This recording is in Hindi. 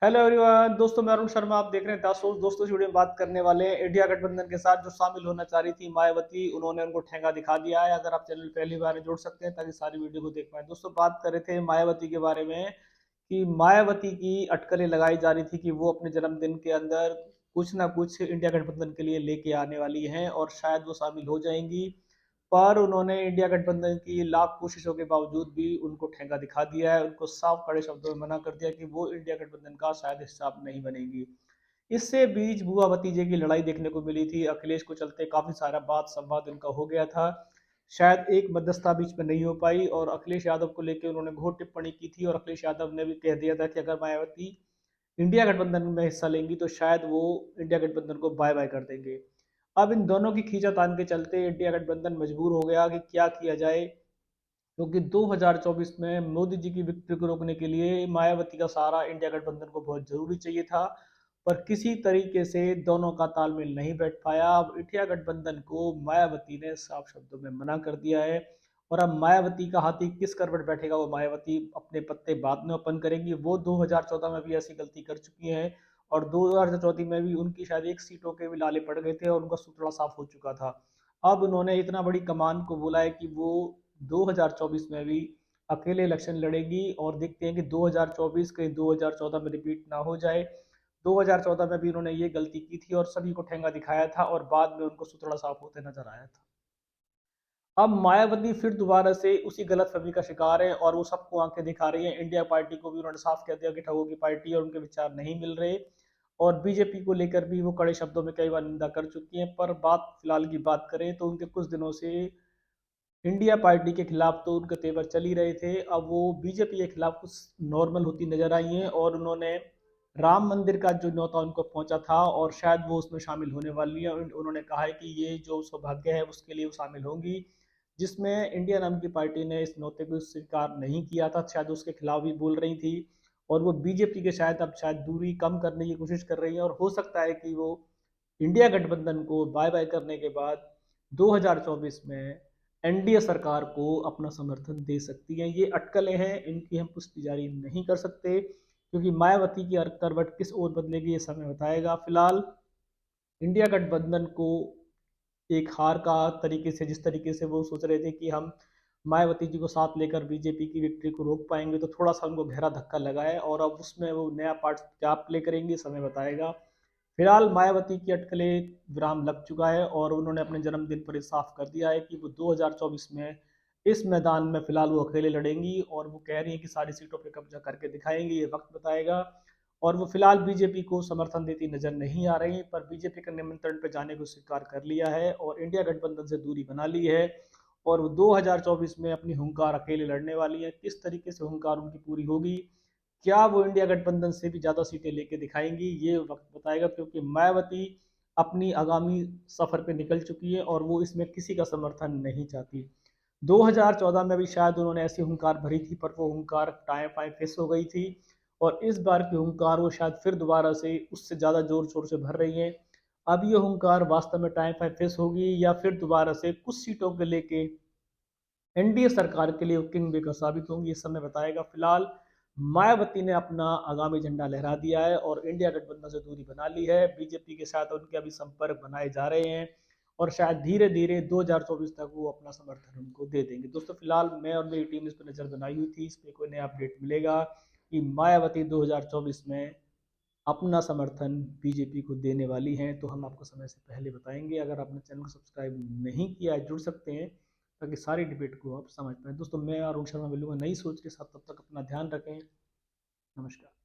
हेलो एवरीवन, दोस्तों मैं अरुण शर्मा। आप देख रहे हैं दासोस। दोस्तों इस वीडियो में बात करने वाले हैं इंडिया गठबंधन के साथ जो शामिल होना चाह रही थी मायावती, उन्होंने उनको ठेंगा दिखा दिया है। अगर आप चैनल पहली बार जुड़ सकते हैं ताकि सारी वीडियो को देख पाए। दोस्तों बात कर रहे थे मायावती के बारे में कि मायावती की अटकलें लगाई जा रही थी कि वो अपने जन्मदिन के अंदर कुछ ना कुछ इंडिया गठबंधन के लिए लेके आने वाली हैं और शायद वो शामिल हो जाएंगी। पर उन्होंने इंडिया गठबंधन की लाख कोशिशों के बावजूद भी उनको ठेंगा दिखा दिया है। उनको साफ कड़े शब्दों में मना कर दिया कि वो इंडिया गठबंधन का शायद हिस्सा नहीं बनेगी। इससे बीच बुआ भतीजे की लड़ाई देखने को मिली थी। अखिलेश को चलते काफी सारा बात संवाद उनका हो गया था। शायद एक मध्यस्थता बीच में नहीं हो पाई और अखिलेश यादव को लेकर उन्होंने घोर टिप्पणी की थी और अखिलेश यादव ने भी कह दिया था कि अगर मायावती इंडिया गठबंधन में हिस्सा लेंगी तो शायद वो इंडिया गठबंधन को बाय बाय कर देंगे। अब इन दोनों की खींचातान के चलते इंडिया गठबंधन मजबूर हो गया कि क्या किया जाए, क्योंकि 2024 में मोदी जी की विक्ट्री को रोकने के लिए मायावती का सहारा इंडिया गठबंधन को बहुत जरूरी चाहिए था। पर किसी तरीके से दोनों का तालमेल नहीं बैठ पाया। अब इंडिया गठबंधन को मायावती ने साफ शब्दों में मना कर दिया है। और अब मायावती का हाथी किस करवट बैठेगा वो मायावती अपने पत्ते बाद में ओपन करेंगी। वो 2014 में भी ऐसी गलती कर चुकी हैं और 2014 में भी उनकी शायद एक सीटों के भी लाले पड़ गए थे और उनका सुतड़ा साफ हो चुका था। अब उन्होंने इतना बड़ी कमान को बोला है कि वो 2024 में भी अकेले इलेक्शन लड़ेगी और देखते हैं कि 2024 कहीं 2014 में रिपीट ना हो जाए। 2014 में भी उन्होंने ये गलती की थी और सभी को ठेंगा दिखाया था और बाद में उनको सुतड़ा साफ होते नजर आया था। अब मायावती फिर दोबारा से उसी गलतफहमी का शिकार है और वो सबको आंखें दिखा रही है। इंडिया पार्टी को भी उन्होंने साफ कह दिया कि ठगों की पार्टी और उनके विचार नहीं मिल रहे। और बीजेपी को लेकर भी वो कड़े शब्दों में कई बार निंदा कर चुकी हैं। पर बात फिलहाल की बात करें तो उनके कुछ दिनों से इंडिया पार्टी के खिलाफ तो उनके तेवर चल ही रहे थे। अब वो बीजेपी के खिलाफ कुछ नॉर्मल होती नजर आई हैं और उन्होंने राम मंदिर का जो न्योता उनको पहुंचा था और शायद वो उसमें शामिल होने वाली है। उन्होंने कहा है कि ये जो सौभाग्य है उसके लिए वो शामिल होंगी, जिसमें इंडिया नाम की पार्टी ने इस न्योते को स्वीकार नहीं किया था, शायद उसके खिलाफ भी बोल रही थी। और वो बीजेपी के शायद अब शायद दूरी कम करने की कोशिश कर रही है और हो सकता है कि वो इंडिया गठबंधन को बाय बाय करने के बाद 2024 में एनडीए सरकार को अपना समर्थन दे सकती है। ये अटकलें हैं, इनकी हम पुष्टि जारी नहीं कर सकते क्योंकि मायावती की करवट किस ओर बदलेगी ये समय बताएगा। फिलहाल इंडिया गठबंधन को एक हार का तरीके से, जिस तरीके से वो सोच रहे थे कि हम मायावती जी को साथ लेकर बीजेपी की विक्ट्री को रोक पाएंगे, तो थोड़ा सा उनको गहरा धक्का लगा है और अब उसमें वो नया पार्ट क्या प्ले करेंगे समय बताएगा। फिलहाल मायावती की अटकलें विराम लग चुका है और उन्होंने अपने जन्मदिन पर साफ कर दिया है कि वो 2024 में इस मैदान में फिलहाल वो अकेले लड़ेंगी और वो कह रही हैं कि सारी सीटों पर कब्जा करके दिखाएंगी, ये वक्त बताएगा। और वो फिलहाल बीजेपी को समर्थन देती नजर नहीं आ रही, पर बीजेपी के निमंत्रण पर जाने को स्वीकार कर लिया है और इंडिया गठबंधन से दूरी बना ली है। और वो 2024 में अपनी हुंकार अकेले लड़ने वाली है। किस तरीके से हुंकार उनकी पूरी होगी, क्या वो इंडिया गठबंधन से भी ज्यादा सीटें लेके दिखाएंगी, ये वक्त बताएगा। क्योंकि मायावती अपनी आगामी सफर पे निकल चुकी है और वो इसमें किसी का समर्थन नहीं चाहती। 2014 में भी शायद उन्होंने ऐसी हुंकार भरी थी पर वो हुंकार टाइम टाइम फेस हो गई थी और इस बार की हुंकार वो शायद फिर दोबारा से उससे ज्यादा जोर शोर से भर रही है। अब ये हुंकार वास्तव में टाइम टाइम फेस होगी या फिर दोबारा से कुछ सीटों के लेके एनडीए सरकार के लिए किंग मेकर साबित होंगी, इस समय बताएगा। फिलहाल मायावती ने अपना आगामी झंडा लहरा दिया है और इंडिया गठबंधन से दूरी बना ली है। बीजेपी के साथ उनके अभी संपर्क बनाए जा रहे हैं और शायद धीरे धीरे 2024 तक वो अपना समर्थन उनको दे देंगे। दोस्तों फिलहाल मैं और मेरी टीम इस पर नजर बनाई हुई थी, इस पर कोई नया अपडेट मिलेगा कि मायावती 2024 में अपना समर्थन बीजेपी को देने वाली हैं तो हम आपको समय से पहले बताएंगे। अगर आपने चैनल को सब्सक्राइब नहीं किया है, जुड़ सकते हैं ताकि सारी डिबेट को आप समझ पाएँ। दोस्तों मैं अरुण शर्मा मिलूंगा नई सोच के साथ, तब तक अपना ध्यान रखें। नमस्कार।